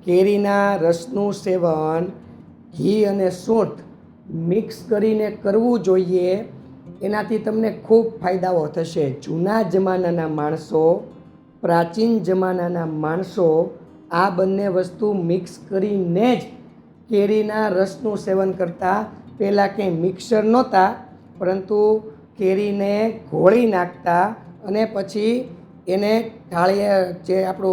કેરીના રસનું સેવન ઘી અને સૂંઠ મિક્સ કરીને કરવું જોઈએ. એનાથી તમને ખૂબ ફાયદાઓ થશે. જૂના જમાનાના માણસો, પ્રાચીન જમાનાના માણસો આ બંને વસ્તુ મિક્સ કરીને જ કેરીના રસનું સેવન કરતા. પહેલાં કંઈ મિક્સર નહોતા, પરંતુ કેરીને ઘોળી નાખતા અને પછી એને ઢાળીએ જે આપણો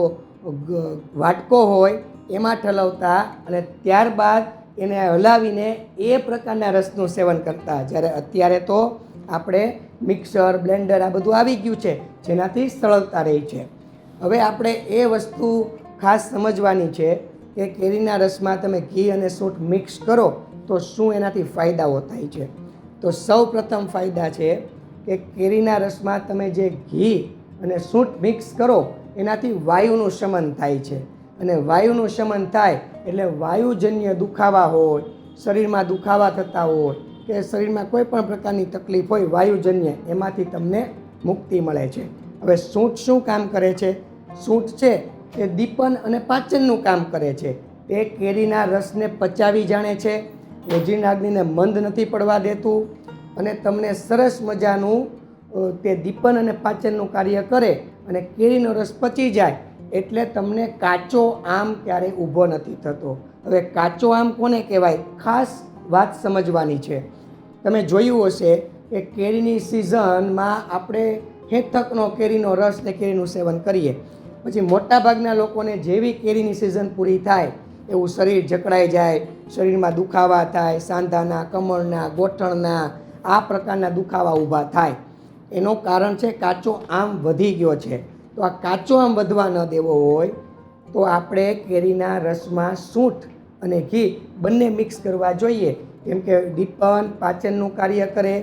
વાટકો હોય એમાં ઠલવતા અને ત્યારબાદ એને હલાવીને એ પ્રકારના રસનું સેવન કરતા. જ્યારે અત્યારે તો આપણે મિક્સર, બ્લેન્ડર આ બધું આવી ગયું છે, જેનાથી સરળતા રહી છે. હવે આપણે એ વસ્તુ ખાસ સમજવાની છે કે કેરીના રસમાં તમે ઘી અને સૂંઠ મિક્સ કરો તો શું એનાથી ફાયદાઓ થાય છે. તો સૌ પ્રથમ ફાયદા છે કે કેરીના રસમાં તમે જે ઘી અને સૂંઠ મિક્સ કરો એનાથી વાયુનું શમન થાય છે. અને વાયુનું શમન થાય એટલે વાયુજન્ય દુખાવા હોય, શરીરમાં દુખાવા થતા હોય કે શરીરમાં કોઈ પણ પ્રકારની તકલીફ હોય વાયુજન્ય, એમાંથી તમને મુક્તિ મળે છે. હવે સૂંઠ શું કામ કરે છે? સૂંઠ છે એ દીપન અને પાચનનું કામ કરે છે. તે કેરીના રસને પચાવી જાણે છે, રોજિંદાગ્નિને મંદ નથી પડવા દેતું અને તમને સરસ મજાનું તે દીપન અને પાચનનું કાર્ય કરે. અને કેરીનો રસ પચી જાય એટલે તમને કાચો આમ ક્યારેય ઊભો નથી થતો. હવે કાચો આમ કોને કહેવાય? ખાસ વાત સમજવાની છે. તમે જોયું હશે કે કેરીની સિઝનમાં આપણે હેતકનો કેરીનો રસ ને કેરીનું સેવન કરીએ, પછી મોટાભાગના લોકોને જેવી કેરીની સિઝન પૂરી થાય એવું શરીર જકડાઈ જાય, શરીરમાં દુખાવા થાય, સાંધાના, કમરના, ગોઠણના આ પ્રકારના દુખાવા ઊભા થાય. એનું કારણ છે કાચો આમ વધી ગયો છે. તો આ કાચો આમ વધવા ન દેવો હોય તો આપણે કેરીના રસમાં સૂંઠ અને ઘી બંને મિક્સ કરવા જોઈએ. કેમ કે દીપન, પાચનનું કાર્ય કરે,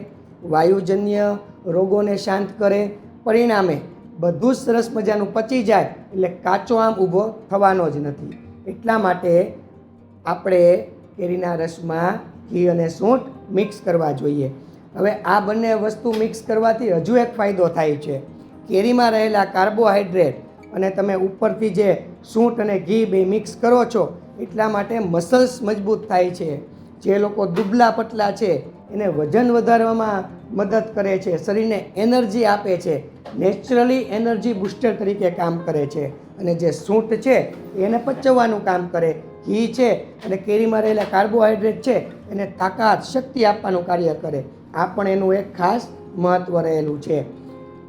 વાયુજન્ય રોગોને શાંત કરે, પરિણામે બધું જ સરસ મજાનું પચી જાય એટલે કાચો આમ ઊભો થવાનો જ નથી. એટલા માટે આપણે કેરીના રસમાં ઘી અને સૂંઠ મિક્સ કરવા જોઈએ. હવે આ બંને વસ્તુ મિક્સ કરવાથી હજુ એક ફાયદો થાય છે. કેરીમાં રહેલા કાર્બોહાઈડ્રેટ અને તમે ઉપરથી જે સૂંઠ અને ઘી બે મિક્સ કરો છો એટલા માટે મસલ્સ મજબૂત થાય છે. જે લોકો દુબળા પતલા છે એને વજન વધારવામાં મદદ કરે છે, શરીરને એનર્જી આપે છે, નેચરલી એનર્જી બૂસ્ટર તરીકે કામ કરે છે. અને જે સૂંઠ છે એને પચવવાનું કામ કરે, ઘી છે અને કેરીમાં રહેલા કાર્બોહાઈડ્રેટ છે એને તાકાત, શક્તિ આપવાનું કાર્ય કરે. આ પણ એનું એક ખાસ મહત્ત્વ રહેલું છે.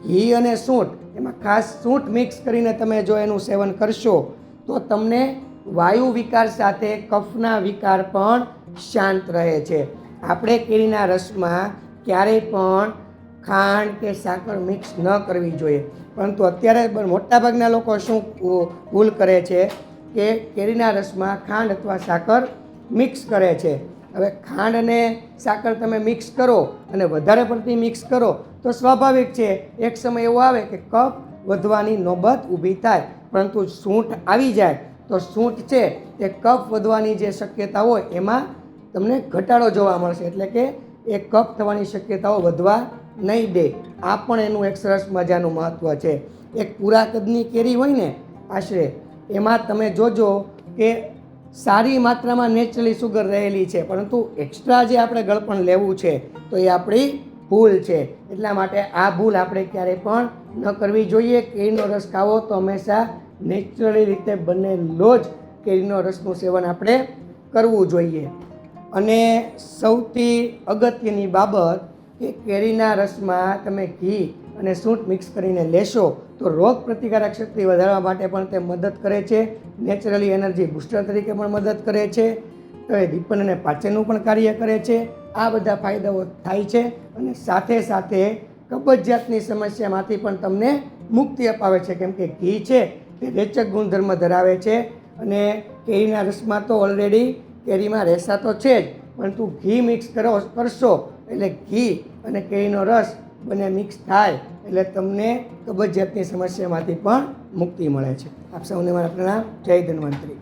ઘી અને સૂંઠ, એમાં ખાસ સૂંઠ મિક્સ કરીને તમે જો એનું સેવન કરશો તો તમને વાયુ વિકાર સાથે કફના વિકાર પણ શાંત રહે છે. આપણે કેરીના રસમાં ક્યારેય પણ ખાંડ કે સાકર મિક્સ ન કરવી જોઈએ. પરંતુ અત્યારે મોટાભાગના લોકો શું ભૂલ કરે છે કે કેરીના રસમાં ખાંડ અથવા સાકર મિક્સ કરે છે. હવે ખાંડ અને સાકર તમે મિક્સ કરો અને વધારે પડતી મિક્સ કરો તો સ્વાભાવિક છે એક સમય એવો આવે કે કફ વધવાની નોબત ઊભી થાય. પરંતુ સૂંઠ આવી જાય તો સૂંઠ છે એ કફ વધવાની જે શક્યતા હોય એમાં તમને ઘટાડો જોવા મળશે. એટલે કે એ કફ થવાની શક્યતાઓ વધવા નહીં દે. આ પણ એનું એક સરસ મજાનું મહત્ત્વ છે. એક પૂરા કદની કેરી હોય ને આશરે, એમાં તમે જોજો કે સારી માત્રામાં નેચરલી સુગર રહેલી છે, પરંતુ એક્સ્ટ્રા જે આપણે ગળપણ લેવું છે તો એ આપણી ભૂલ છે. એટલા માટે આ ભૂલ આપણે ક્યારેય પણ ન કરવી જોઈએ. કેરીનો રસ ખાવો તો હંમેશા નેચરલી રીતે બનેલો જ કેરીનો રસનું સેવન આપણે કરવું જોઈએ. અને સૌથી અગત્યની બાબત કે કેરીના રસમાં તમે ઘી અને સૂંઠ મિક્સ કરીને લેશો તો રોગ પ્રતિકારક શક્તિ વધારવા માટે પણ તે મદદ કરે છે, નેચરલી એનર્જી બૂસ્ટર તરીકે પણ મદદ કરે છે, તો એ દીપન અને પાચનનું પણ કાર્ય કરે છે. આ બધા ફાયદાઓ થાય છે અને સાથે સાથે કબજિયાતની સમસ્યામાંથી પણ તમને મુક્તિ અપાવે છે. કેમ કે ઘી છે તે રેચક ગુણધર્મ ધરાવે છે અને કેરીના રસમાં તો ઓલરેડી કેરીમાં રેસા તો છે જ, પરંતુ ઘી મિક્સ કરશો એટલે ઘી અને કેરીનો રસ બંને મિક્સ થાય એટલે તમને કબજિયાતની સમસ્યામાંથી પણ મુક્તિ મળે છે. આપ સૌને મારા પ્રણામ. જય ધન્વંતરી.